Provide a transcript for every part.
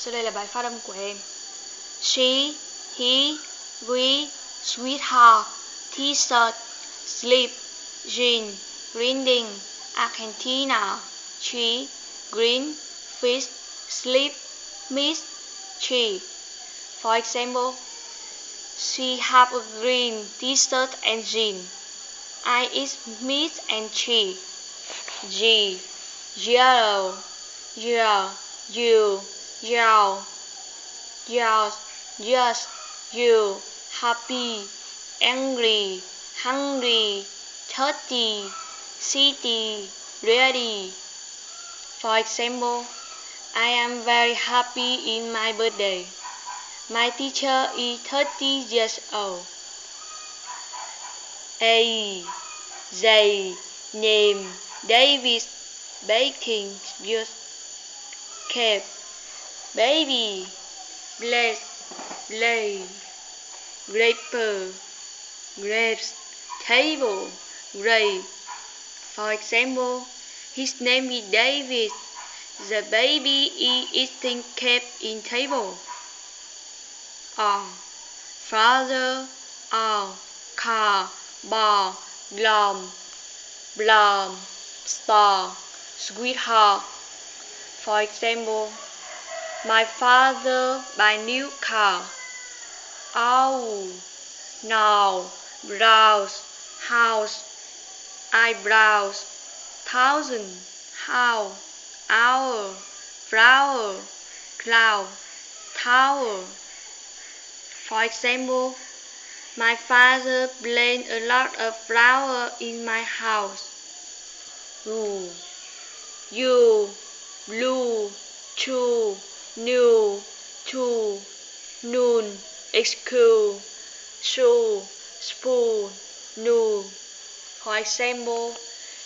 Sau đây là bài phát âm của em. She, he, we, sweetheart, t-shirt, sleep, jean, reading, Argentina, she, green, fish, sleep, miss, she. For example, she have a green t-shirt and jean. I is miss and she. G, yellow, yeah, you, yell, yes, you, happy, angry, hungry, thirsty, city, ready. For example, I am very happy in my birthday. My teacher is 30 years old. A, they, name, David, baking, use, cape, baby, bless, play, grape, grapes, table, grape. For example, his name is David. The baby is eating cake in table. R, father, R, car, bar, glom, blom, star, sweetheart. For example, my father buy new car. Owl, now, browse, house, eyebrows, thousand, how, hour, flower, cloud, tower. For example, my father planted a lot of flowers in my house. Rule, you, blue, two, new, two, noon, excuse, shoe, spoon, noon. For example,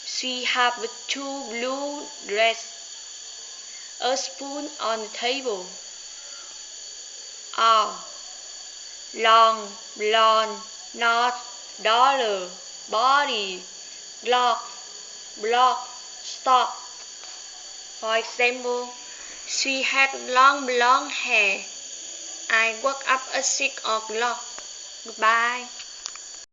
she have two blue dresses, a spoon on the table. R, long, blonde, not, dollar, body, clock, block, stop. For example, she had long blonde hair. I woke up at 6 o'clock. Goodbye.